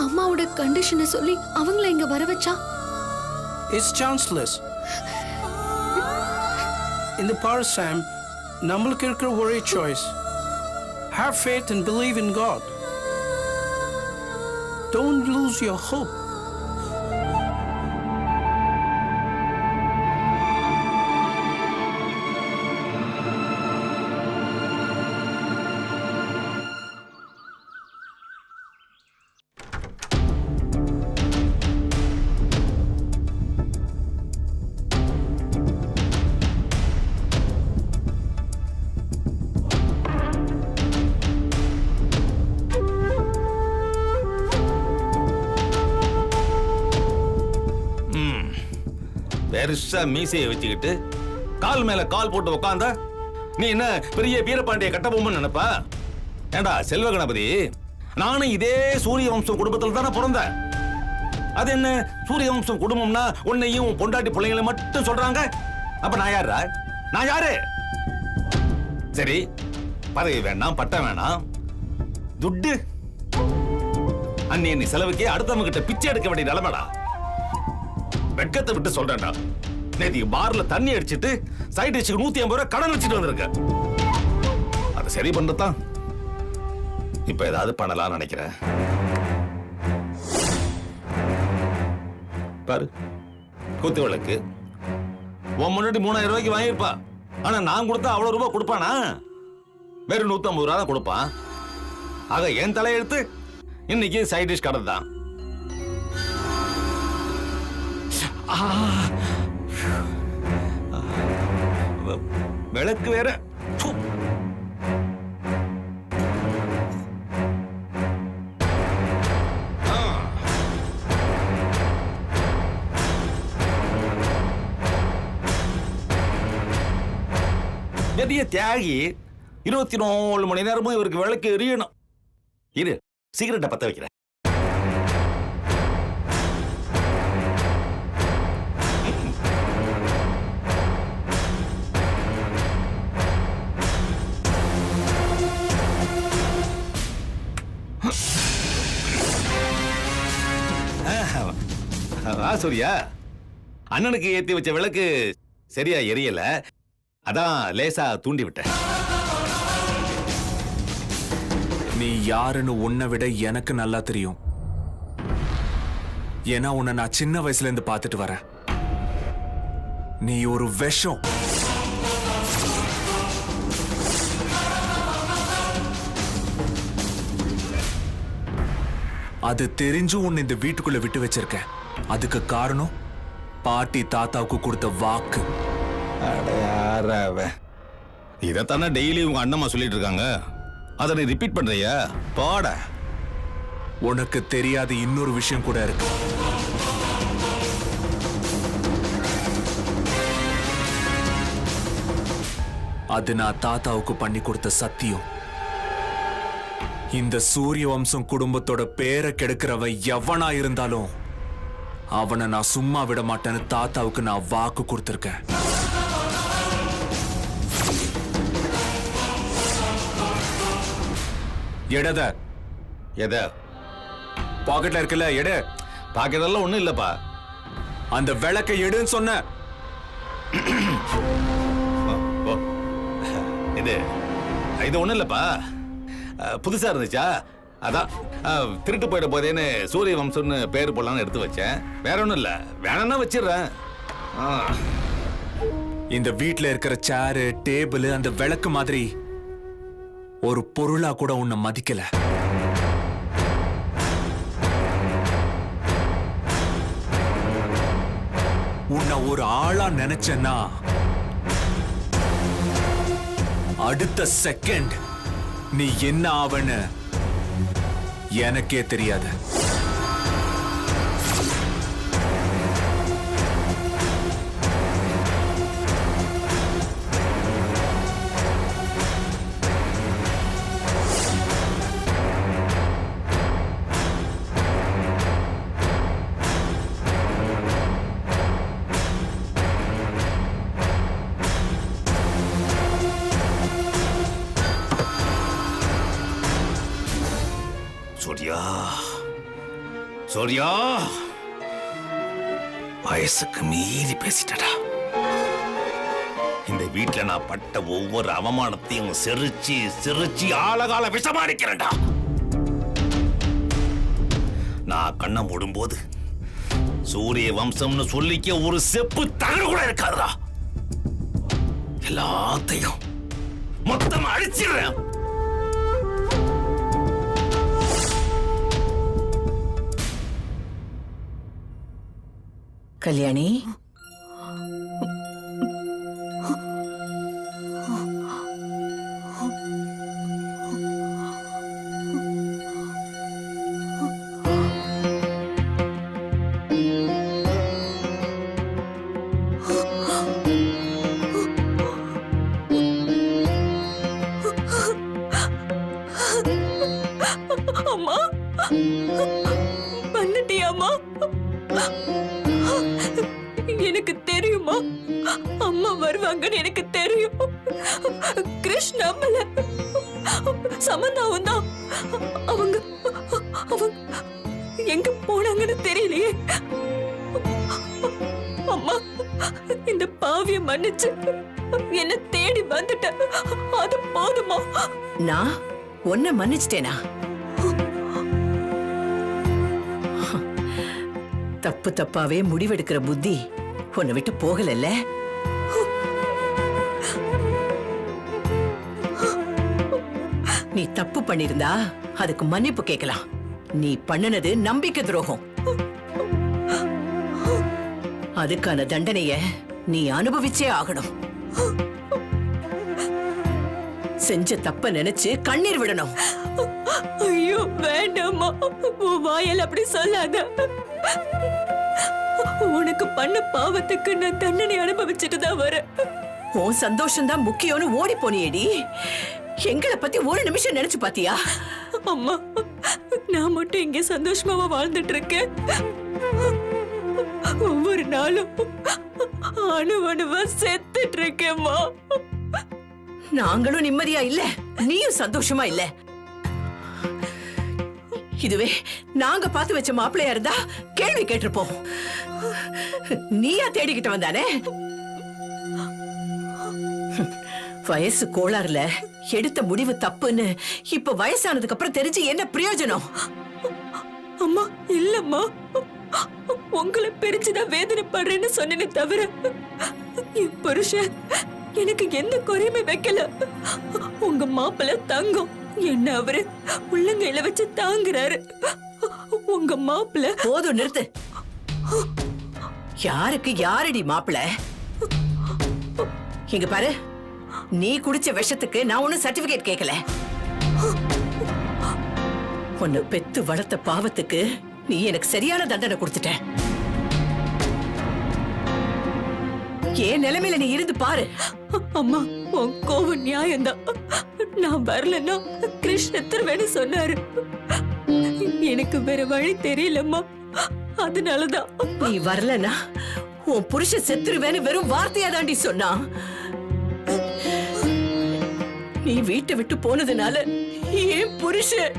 அம்மாவோட கண்டிஷனை சொல்லி அவங்கள இங்க வர வச்சா? It's chanceless. இந்த பாரு சாம், நம்மளுக்கு இருக்கிற ஒரே choice. Have faith and believe in God. Don't lose your hope. பெருசா மீசையை வச்சுக்கிட்டு கால் மேல கால் போட்டு உட்காந்தா நீ என்ன பெரிய வீரபாண்டிய கட்டபொம்மன் நினைப்பா? ஏண்டா செல்வ கணபதி, நானும் இதே சூரிய வம்சம் குடும்பத்தில் தானே பிறந்தேன். அது என்ன சூரிய வம்சம் குடும்பம்னா உன்னையும் பொண்டாட்டி பிள்ளைங்களை மட்டும் சொல்றாங்க? அப்ப நான் யாரா? நான் யாரு? சரி, பதவி வேணாம், பட்டம் வேணாம், துட்டு அன்னி செலவுக்கே அடுத்தவங்க கிட்ட பிச்சை எடுக்க வேண்டிய நிலைமைடா. வெட்கத்தை விட்டு சொல்றேன்டா, நேத்திக்கு பார்ல தண்ணி அடிச்சிட்டு சைட் டிஷ்க்கு 150 ரூபாய் கடன் வச்சுட்டு வந்திருக்க. அதை சரி பண்ணத்தான் இப்ப ஏதாவது பண்ணலாம் நினைக்கிறேன். பாரு, குத்து விளக்கு உன் முன்னாடி 3000 ரூபாய்க்கு வாங்கியிருப்பா. ஆனா நான் கொடுத்தா அவ்வளவு ரூபாய் கொடுப்பானா? வெறும் 150 ரூபா தான் கொடுப்பான். ஆக என் தலையெழுத்து இன்னைக்கு சைட் டிஷ் கடை தான். விளக்கு வேற. பெரிய தியாகி 24 மணி நேரமும் இவருக்கு விளக்கு எரியணும். இரு, சிகரெட்டை பத்த வைக்கிறேன். சூர்யா, அண்ணனுக்கு ஏத்தி வச்ச விளக்கு சரியா எரியல, அதான் லேசா தூண்டி விட்டேன். நீ யாருன்னு உன்னை விட எனக்கு நல்லா தெரியும். ஏன்னா உன்னை நான் சின்ன வயசுல இருந்து பார்த்துட்டு வரேன். நீ ஒரு விஷம். அது தெரிஞ்சும் உன்னை இந்த வீட்டுக்குள்ள விட்டு வச்சிருக்கேன். அதுக்கு காரணம் பாட்டி தாத்தாவுக்கு கொடுத்த வாக்கு. இதத்தானே டெய்லி உங்க அண்ணம்மா சொல்லிட்டு இருக்காங்க. அதை நீ ரிப்பீட் பண்றியா? பாட. உனக்கு தெரியாத இன்னொரு விஷயம் கூட இருக்கு. அது நான் தாத்தாவுக்கு பண்ணி கொடுத்த சத்தியம். இந்த சூரிய வம்சம் குடும்பத்தோட பேரை கெடுக்கிறவ எவனா இருந்தாலும் அவனை நான் சும்மா விட மாட்டேன்னு தாத்தாவுக்கு நான் வாக்கு கொடுத்திருக்கேன். எடத எத? பாக்கெட்ல இருக்குல்ல, எடு. பாக்கெட்டெல்லாம் ஒண்ணும் இல்லப்பா. அந்த விளக்கை எடுன்னு சொன்ன. இது ஒண்ணும் இல்லப்பா, புதுசா இருந்துச்சா, அதான் திருட்டு போயிட போதேன்னு சூரிய வம்சம்னு பேர் போடலான்னு எடுத்து வச்சேன். வேற ஒண்ணும் இல்ல, வேணும்னா வச்சிடுறேன். இந்த வீட்டுல இருக்கிற சேரு, டேபிள், அந்த விளக்கு மாதிரி ஒரு பொருளா கூட உன்னை மதிக்கல. உன்னை ஒரு ஆளா நினைச்சேன்னா அடுத்த செகண்ட் நீ என்ன ஆவன்னு எனக்கே தெரியாது. சூர்யா, சூர்யா, வயசுக்கு மீறி பேசிட்டடா. இந்த வீட்டுல நான் பட்ட ஒவ்வொரு அவமானத்தையும் சிரிச்சு சிரிச்சு ஆழகால விஷமாடிக்கிறேன்டா. நான் கண்ணை மூடும்போது சூரிய வம்சம்னு சொல்லிக்க ஒரு செப்பு தகடு கூட இருக்காதுடா. எல்லாத்தையும் மொத்தமா அழிச்சிடுறேன். கல்யாணி, அம்மா, வந்துட்டியாம்மா? எனக்கு தெரியுமா, அம்மா வருவாங்கன்னு எனக்கு தெரியும். கிருஷ்ணா சமந்தாவும் தான். அவங்க எங்க போனாங்கன்னு தெரியலையே. அம்மா, இந்த பாவிய மன்னிச்சு என்ன தேடி வந்துட்ட, அது போதுமா? நான் உன்னை மன்னிச்சிட்டேனா? தப்பு தப்பாவே முடிவெடுக்கிற புத்தி உன்னை விட்டு போகலல்ல? நீ தப்பு பண்ணிருந்தா அதுக்கு மன்னிப்பு கேட்கலாம். நீ பண்ணுனது நம்பிக்கை துரோகம். அதுக்கான தண்டனைய நீ அனுபவிச்சே ஆகணும். செஞ்ச தப்ப நினைச்சு கண்ணீர் விடணும். ஐயோ வேண்டாம்மா, உன் வாயால் அப்படி சொல்லாத. உனக்கு பண்ண பாவத்துக்கு நான் தண்டனை அனுபவிச்சுட்டு தான் வரேன். உன் சந்தோஷம் தான் முக்கியம்னு ஓடி போனியேடி. எங்களை பத்தி ஒரு நிமிஷம் நினைச்சு பாத்தியா? அம்மா, நான் மட்டும் இங்க சந்தோஷமாவா வாழ்ந்துட்டு இருக்கேன்? ஒவ்வொரு நாளும் அணுவணுவா செத்துட்டு இருக்கேம்மா. நாங்களும் நிம்மதியா இல்ல, நீயும் சந்தோஷமா இல்ல. இதுவே நாங்க பார்த்து வச்ச மாப்பிள்ளையா இருந்தா கேள்வி கேட்டிருப்போம். நீயா தேடிக்கிட்டு வந்தானே? வயசு கோளாறுல எடுத்த முடிவு தப்புன்னு இப்ப வயசானதுக்கு அப்புறம் தெரிஞ்சு என்ன பிரயோஜனம்? அம்மா இல்லம்மா, உங்களை பிரிச்சுதான் வேதனைப்படுறேன்னு சொன்னேனே தவிர என் புருஷன் எனக்கு எந்த குறையுமே வைக்கல. உங்க மாப்பிள்ள தங்கம் என்ன அவரு உள்ளங்கையில வச்சு தாங்குறாரு. உங்க மாப்பிள்ள போதும், நிறுத்து. யாருக்கு யாரடி மாப்பிள்ள? இங்க பாரு, நீ குடிச்ச விஷத்துக்கு நான் ஒன்னும் சர்டிபிகேட் கேட்கல. உன்னை பெத்து வளர்த்த பாவத்துக்கு நீ எனக்கு சரியான தண்டனை கொடுத்துட்ட. ஏன் நிலைமையில நீ இருந்து பாரு. அம்மா, உன் கோவம் நியாயம்தான். நான் வரலன்னா கிருஷ்ணத்தர்வேன்னு சொன்னாரு. எனக்கு வேற வழி தெரியலம்மா, அதனாலதான். நீ வரலனா உன் புருஷன் செத்துருவேன்னு வெறும் வார்த்தையா தாண்டி சொன்னா. நீ வீட்டை விட்டு போனதுனால ஏன் புருஷன்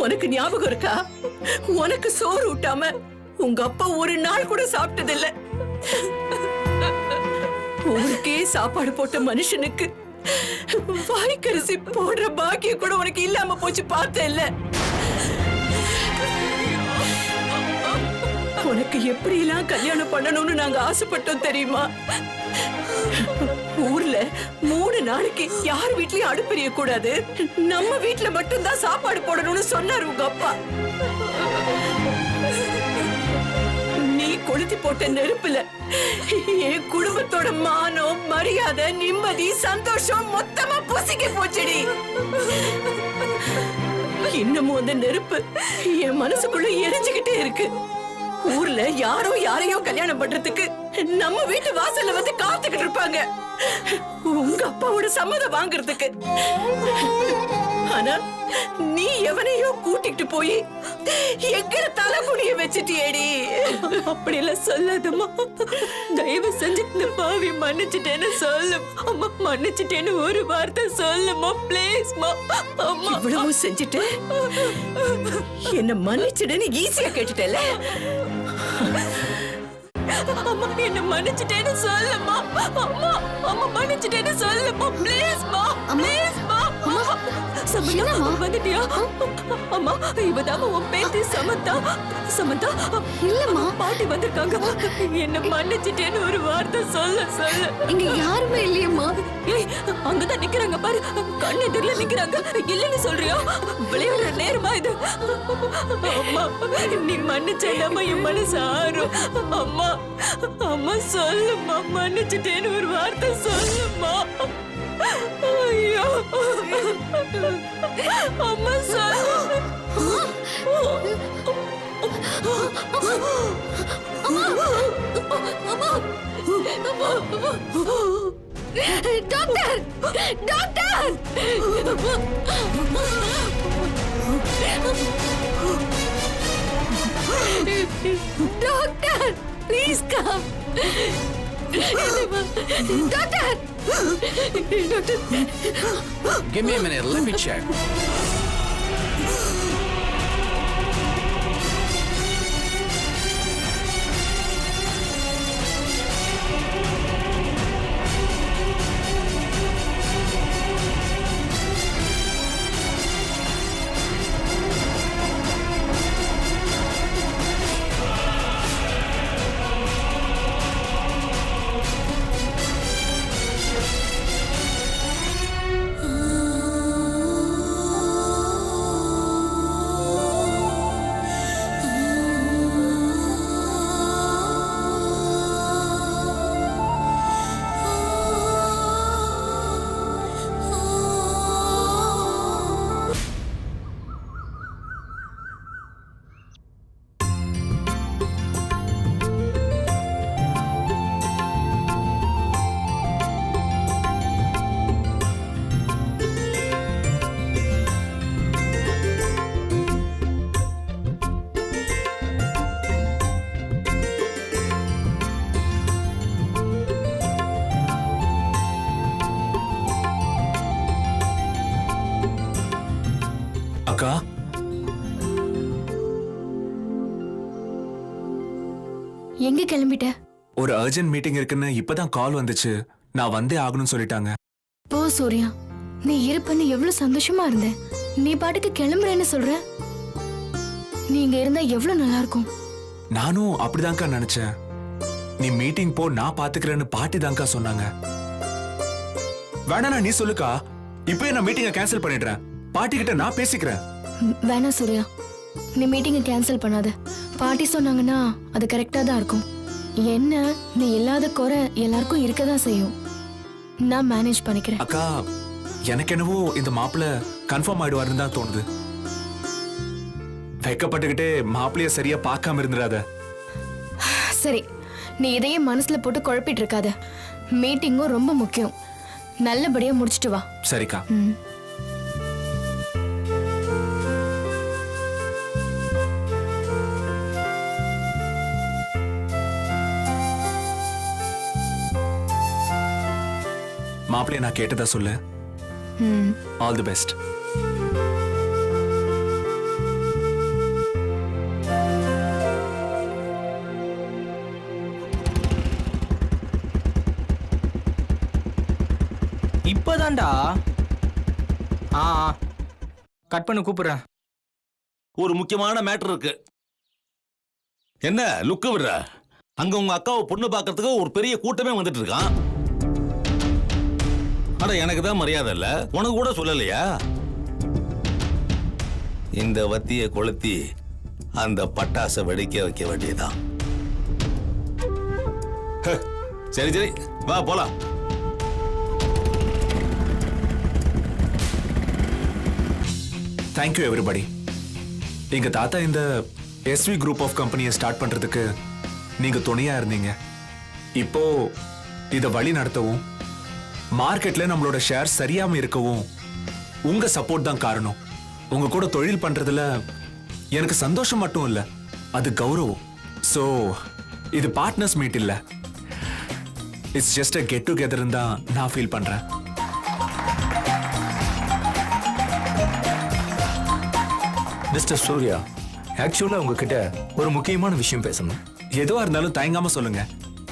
உனக்கு ஞாபகம் இருக்கா? உனக்கு சோறு ஊட்டாம உங்க அப்பா ஒரு நாள் கூட சாப்பிட்டதில்ல. ஊருக்கே சாப்பாடு போட்ட மனுஷனுக்கு வாய்க்கரிசி போடுற பாக்கியம் கூட உனக்கு இல்லாம போச்சு, பார்த்தேல்ல? உனக்கு எப்படி எல்லாம் கல்யாணம் பண்ணணும்னு நாங்க ஆசைப்பட்டோம் தெரியுமா? ஊர்ல 3 நாளைக்கு யார் வீட்லயும் அடுப்பெரிய கூடாது, நம்ம வீட்ல மட்டும்தான் சாப்பாடு போடணும்னு சொன்னாரு உங்க அப்பா. நீ கொளுத்தி போட்ட நெருப்புல என் குடும்பத்தோட மானம், மரியாதை, நிம்மதி, சந்தோஷம் மொத்தமா பொசிக்க போச்சுடி. இன்னமும் அந்த நெருப்பு என் மனசுக்குள்ள எரிஞ்சுக்கிட்டே இருக்கு. ஊர்ல யாரோ யாரையோ கல்யாணம் பண்றதுக்கு நம்ம வீட்டு வாசல்ல வந்து காத்துக்கிட்டு இருப்பாங்க, உங்க அப்பாவோட சம்மதம் வாங்குறதுக்கு. ஆனா நீ எவனையோ கூட்டிட்டு போய் எங்கட தலைமுடிய வச்சுட்டியேடி. அப்படியெல்லாம் சொல்லாதம்மா. தயவு செஞ்சு இந்த பாவி மன்னிச்சிட்டேன்னு சொல்லு அம்மா. மன்னிச்சிட்டேன்னு ஒரு வார்த்தை சொல்லுமா ப்ளீஸ்மா. அம்மா இவ்வளவு செஞ்சுட்டு என்ன மன்னிச்சிடுன்னு ஈஸியா கேட்டுட்டல. அம்மா என்ன மன்னிச்சிட்டேன்னு சொல்லுமா. அம்மா அம்மா மன்னிச்சிட்டேன்னு சொல்லுமா ப்ளீஸ்மா. ப்ளீஸ்மா. சமந்தா வந்துட்டியா? அம்மா இவதாம உன் பேத்தி சமந்தா. சமந்தா இல்லம்மா, பாட்டி வந்திருக்காங்க. என்ன மன்னிச்சிட்டேன்னு ஒரு வார்த்தை சொல்லு சொல்லு. இங்க யாருமே இல்லையம்மா. ஏய் அங்கதான் நிக்கிறாங்க பாரு. கண்ணு எதிரில நிக்கிறாங்க. இல்லன்னு சொல்றியா? விளையாடுற நேரமா இது? அம்மா நீ மன்னிச்சேடாமா என் மனசு ஆறும். அம்மா அம்மா சொல்லுமா. மன்னிச்சிட்டேன்னு ஒரு வார்த்தை சொல்லுமா. ஐயோ அம்மா சொல்லு. Doctor, doctor, doctor, please come. Doctor, doctor. Give me a minute, let me check. அக்கா, எங்க கிளம்பிட்ட? ஒரு அர்ஜென்ட் மீட்டிங் இருக்குன்னு இப்பதான் கால் வந்துச்சு. நான் வந்தே ஆகணும்னு சொல்லிட்டாங்க. போ சூர்யா, நீ இருப்பன்னு எவ்வளவு சந்தோஷமா இருந்தேன். நீ பாட்டுக்கு கிளம்புறேன்னு சொல்ற. நீ இங்க இருந்தா எவ்வளவு நல்லா இருக்கும். நானும் அப்படிதான்க்கா நினைச்சேன். நீ மீட்டிங் போ, நான் பாத்துக்கிறேன்னு பாட்டி தான்க்கா சொன்னாங்க. வேணா நீ சொல்லுக்கா, இப்பவே நான் மீட்டிங்கை கேன்சல் பண்ணிடுறேன். பாட்டி கிட்ட நான் பேசிக்கிறேன். வேணா சூர்யா, நீ மீட்டிங்கை கேன்சல் பண்ணாத. பாட்டி சொன்னாங்கன்னா அது கரெக்டா தான் இருக்கும். என்ன நீ இல்லாத குறை எல்லாருக்கும் இருக்கதான் செய்யும். நான் மேனேஜ் பண்ணிக்கிறேன். அக்கா, எனக்கு என்னவோ இந்த மாப்பிள்ள கன்ஃபார்ம் ஆயிடுவாருன்னு தான் தோணுது. வெக்கப்பட்டுக்கிட்டே மாப்பிள்ளைய சரியா பார்க்காம இருந்துடாத. சரி, நீ இதையே மனசுல போட்டு குழப்பிட்டு இருக்காத. மீட்டிங்கும் ரொம்ப முக்கியம். நல்லபடியா முடிச்சிட்டு வா. சரிக்கா. ம். மாப்பிள்ளைய நான் கேட்டதா சொல்லு. ம். All the best. இப்பதான்டா. கட் பண்ண கூப்பிடுறேன். ஒரு முக்கியமான மேட்டர் இருக்கு. என்ன லுக்கு விடுற? அங்க உங்க அக்காவை பொண்ணு பார்க்கறதுக்கு ஒரு பெரிய கூட்டமே வந்துட்டு இருக்கான். அட எனக்கு தான் மரியாதை இல்ல, உனக்கு கூட சொல்லலையா? இந்த வத்தியை கொளுத்தி அந்த பட்டாசை வெடிக்க வைக்க வேண்டியதான். சரி சரி, வா போலாம். Thank you everybody. எங்க தாத்தா இந்த எஸ்வி குரூப் ஆஃப் கம்பெனியை ஸ்டார்ட் பண்றதுக்கு நீங்க துணையா இருந்தீங்க. இப்போ இத வழி நடத்தவும், மார்க்கெட்ல நம்மளோட ஷேர் சரியாம இருக்கவும் உங்க சப்போர்ட் தான் காரணம். உங்க கூட தொழில் பண்றதுல எனக்கு சந்தோஷம் மட்டும் இல்ல, அது கௌரவம். சோ இது பார்ட்னர்ஸ் மீட் இல்ல, it's just a get together தான் நான் ஃபீல் பண்றேன். மிஸ்டர் சூர்யா, ஆக்சுவலா உங்ககிட்ட ஒரு முக்கியமான விஷயம் பேசணும். எதுவா இருந்தாலும் தயங்காம சொல்லுங்க.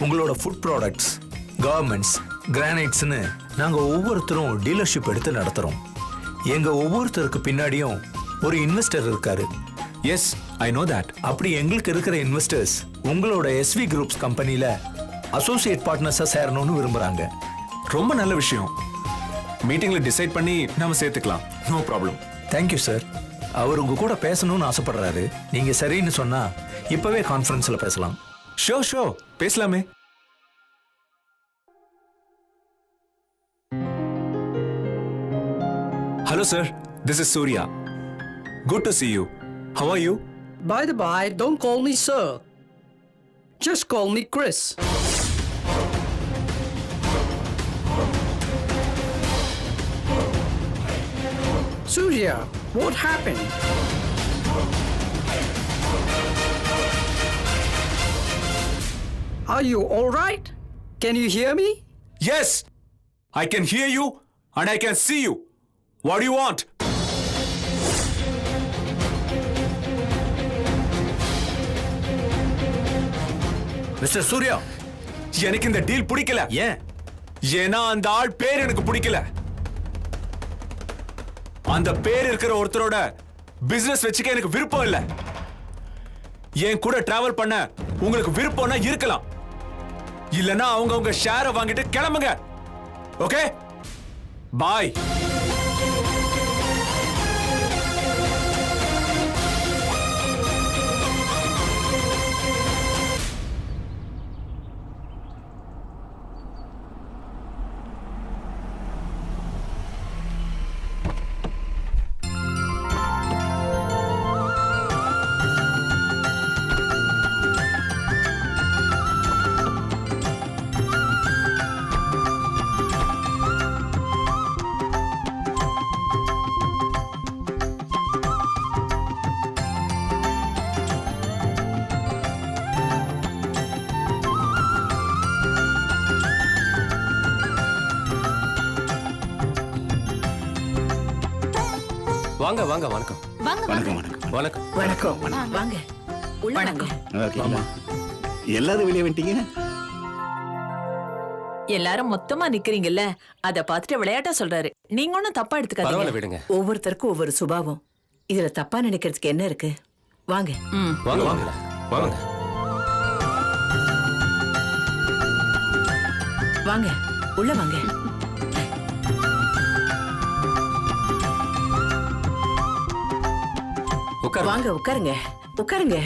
உங்களோட ஃபுட் ப்ராடக்ட்ஸ், கார்மெண்ட்ஸ், கிரானைட்ஸ்னு நாங்க ஒவ்வொருத்தரும் டீலர்ஷிப் எடுத்து நடத்துறோம். எங்க ஒவ்வொருத்தருக்கு பின்னாடியும் ஒரு இன்வெஸ்டர் இருக்காரு. Yes, I know that. அப்படி எங்களுக்கு இருக்கிற இன்வெஸ்டர்ஸ் உங்களோட எஸ்வி குரூப்ஸ் கம்பெனில அசோசியேட் பார்ட்னர்ஸா சேரணும்னு விரும்புறாங்க. ரொம்ப நல்ல விஷயம். மீட்டிங்ல டிசைட் பண்ணி நாம சேர்த்துக்கலாம். No problem. Thank you sir. அவர் உங்க கூட பேசணும்னு ஆசைப்படுறாரு. நீங்க சரின்னு சொன்னா இப்பவே கான்ஃபரன்ஸ்ல பேசலாம். ஷோ பேசலாமே. Hello sir, this is Surya. Good to see you. How are you? By the by, don't call me sir. Just call me Chris. Surya, what happened? Are you all right? Can you hear me? Yes, I can hear you and I can see you. What do you want? Mister Surya, எனக்கு இந்த deal பிடிக்கல. ஏன்? ஏன்னா அந்த ஆள் பேர் எனக்கு பிடிக்கல. அந்த பேர் இருக்கிற ஒருத்தரோட பிசினஸ் வச்சுக்க எனக்கு விருப்பம் இல்ல. என் கூட டிராவல் பண்ண உங்களுக்கு விருப்பம்னா இருக்கலாம், இல்லனா அவங்க ஷேரை வாங்கிட்டு கிளம்புங்க. ஓகே, பாய். வாங்க வாங்க. வணக்கம் வணக்கம் வணக்கம் வணக்கம். வணக்கம். வாங்க உள்ள வாங்க. ஆமா, எல்லாரும் வெளியே வந்துட்டீங்க. எல்லாரும் மொத்தமா நிக்கிறீங்கல்ல, அத பார்த்துட்டு விளையாட்டா சொல்றாரு. நீங்க ஒண்ணும் தப்பா பரவாயில்ல எடுத்துக்காதீங்க. விடுங்க. ஒவ்வொருத்தருக்கும் ஒவ்வொரு சுபாவம். இதுல தப்பா நினைக்கிறதுக்கு என்ன இருக்கு? வாங்க. வாங்க வாங்க வாங்க. வாங்க உள்ள வாங்க. உட்காரு. வாங்க உட்காருங்க உட்காருங்க.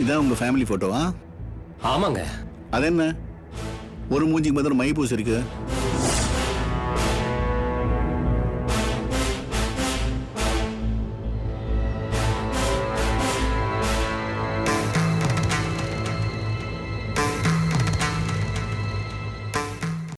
இதான் உங்க ஃபேமிலி போட்டோவா? ஆமாங்க. அது என்ன, ஒரு மூஞ்சிக்கு பதில் மை பூசி இருக்கு?